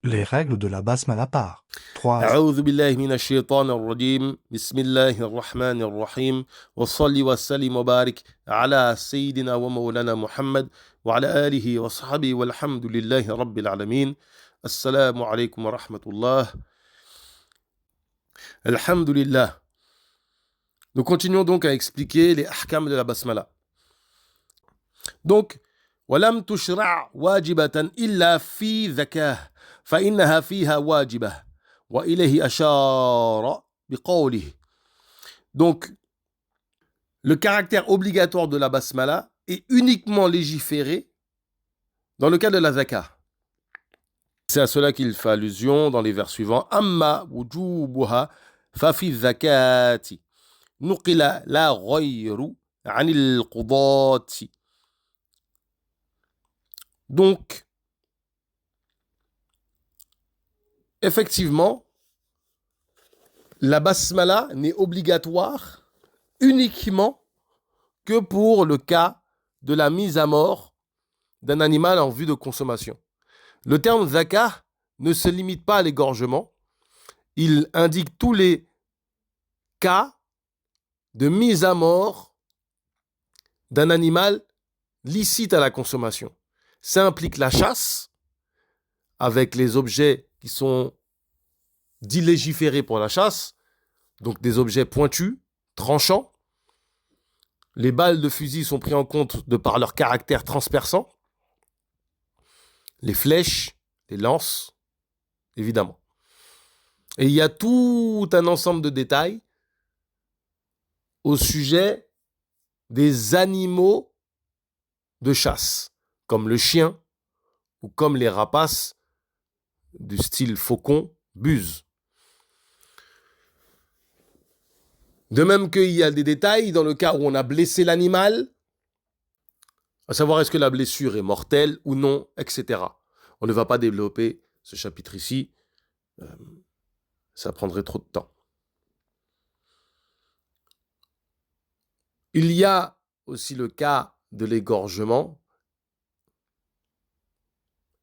Les règles de la basmala part. 3. أعوذ بالله من الشيطان الرجيم بسم الله الرحمن الرحيم وصلي وسلم وبارك على سيدنا ومولانا محمد وعلى آله وصحبه والحمد لله رب العالمين السلام عليكم ورحمة الله Alhamdulillah. Nous continuons donc à expliquer les ahkam de la basmala. Donc, ولم تشرع واجبة إلا في ذكاه فإنها فيها واجبة وإليه أشار بقوله. Donc, le caractère obligatoire de la basmala est uniquement légiféré dans le cas de la zakah. C'est à cela qu'il fait allusion dans les vers suivants. Amma wujubuha fa fi zakati nuqila la ghayru anil qudati. Donc, effectivement, la basmala n'est obligatoire uniquement que pour le cas de la mise à mort d'un animal en vue de consommation. Le terme zakah ne se limite pas à l'égorgement, il indique tous les cas de mise à mort d'un animal licite à la consommation. Ça implique la chasse, avec les objets qui sont dits légiférés pour la chasse, donc des objets pointus, tranchants. Les balles de fusil sont prises en compte de par leur caractère transperçant. Les flèches, les lances, évidemment. Et il y a tout un ensemble de détails au sujet des animaux de chasse, comme le chien ou comme les rapaces du style faucon, buse. De même qu'il y a des détails dans le cas où on a blessé l'animal, à savoir est-ce que la blessure est mortelle ou non, etc. On ne va pas développer ce chapitre ici, ça prendrait trop de temps. Il y a aussi le cas de l'égorgement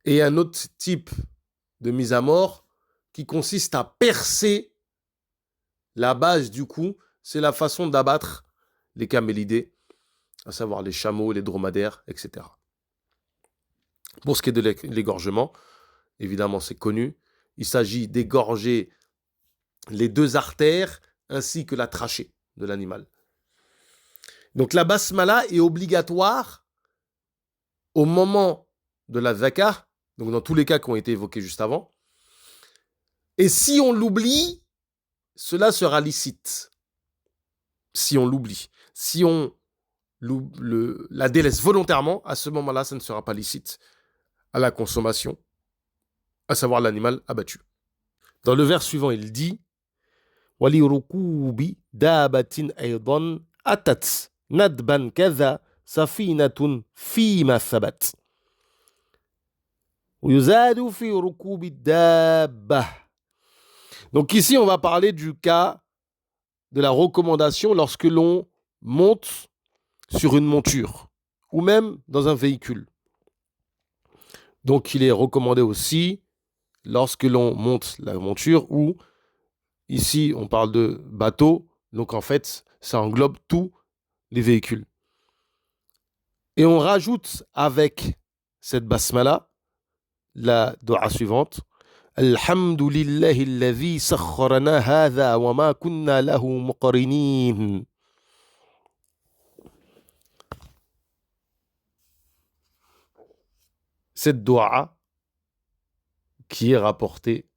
et un autre type de mise à mort qui consiste à percer la base du cou. C'est la façon d'abattre les camélidés, à savoir les chameaux, les dromadaires, etc. Pour ce qui est de l'égorgement, évidemment c'est connu, il s'agit d'égorger les deux artères ainsi que la trachée de l'animal. Donc la basmala est obligatoire au moment de la zakah, donc dans tous les cas qui ont été évoqués juste avant. Et si on l'oublie, cela sera licite. Si on l'oublie. Si on la délaisse volontairement, à ce moment-là, ça ne sera pas licite à la consommation, à savoir l'animal abattu. Dans le vers suivant, il dit Wali rukubi dabatin aydan atat nadban kaza safinatun fima thabat. Yuzadu fi rukubi dabba. Donc ici, on va parler du cas de la recommandation lorsque l'on monte sur une monture ou même dans un véhicule. Donc il est recommandé aussi lorsque l'on monte la monture ou ici on parle de bateau, donc en fait ça englobe tous les véhicules. Et on rajoute avec cette basmala la dua suivante. Alhamdulillahi alladhi sakharana hadha wa ma kunna lahu muqrinin. Cette dua qui est rapportée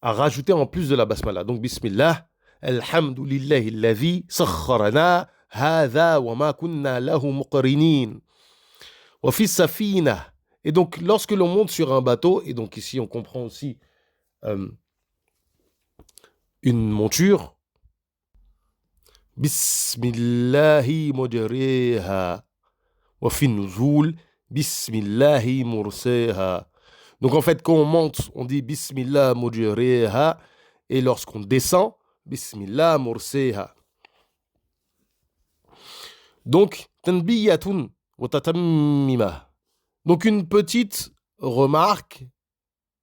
à rajouter en plus de la basmala. Donc bismillah, alhamdulillahi alladhi sakharana hadha wa ma kunna lahu muqrinin. Wa fi safina. Et donc lorsque l'on monte sur un bateau, et donc ici on comprend aussi une monture, bismillahi mujriha wa fi nuzul bismillahi mursaha. Donc en fait quand on monte on dit bismillah mujriha et lorsqu'on descend bismillah mursaha. Donc tanbiyatun wa tatammima. Donc une petite remarque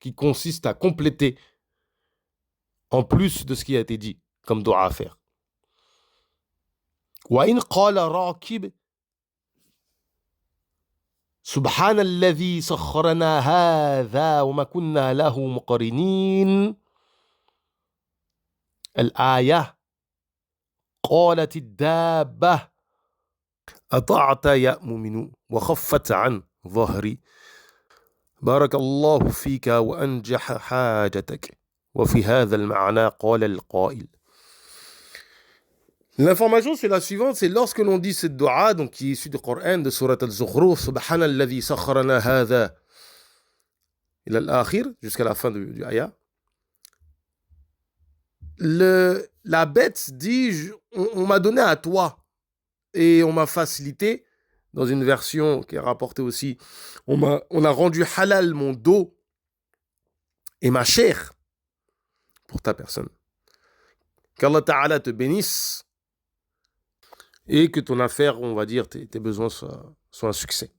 qui consiste à compléter en plus de ce qui a été dit comme dua à faire. وإن قال راكب سبحان الذي سخرنا هذا وما كنا له مقرنين الآية قالت الدابة أطعت يا مؤمن وخفت عن ظهري بارك الله فيك وأنجح حاجتك وفي هذا المعنى قال القائل. L'information c'est la suivante, c'est lorsque l'on dit cette dua, donc qui est issue du Coran, de Surat al-Zukhruf, Subhana alladhi sakharana hadha ila al-akhir, jusqu'à la fin du ayah. La bête dit, on m'a donné à toi et on m'a facilité, dans une version qui est rapportée aussi, on a rendu halal mon dos et ma chair pour ta personne. Qu'Allah Ta'ala te bénisse et que ton affaire, on va dire, tes besoins soient un succès.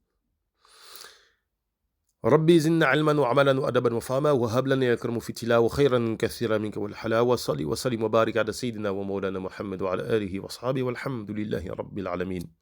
ربي زدنا علما وعملا وأدبا وفهما وهب لنا يا كرم في تلاوة خيرا كثيرا منك والحلاوة صلي وسلم وبارك على سيدنا ومولانا محمد وعلى آله وأصحابه والحمد لله رب العالمين.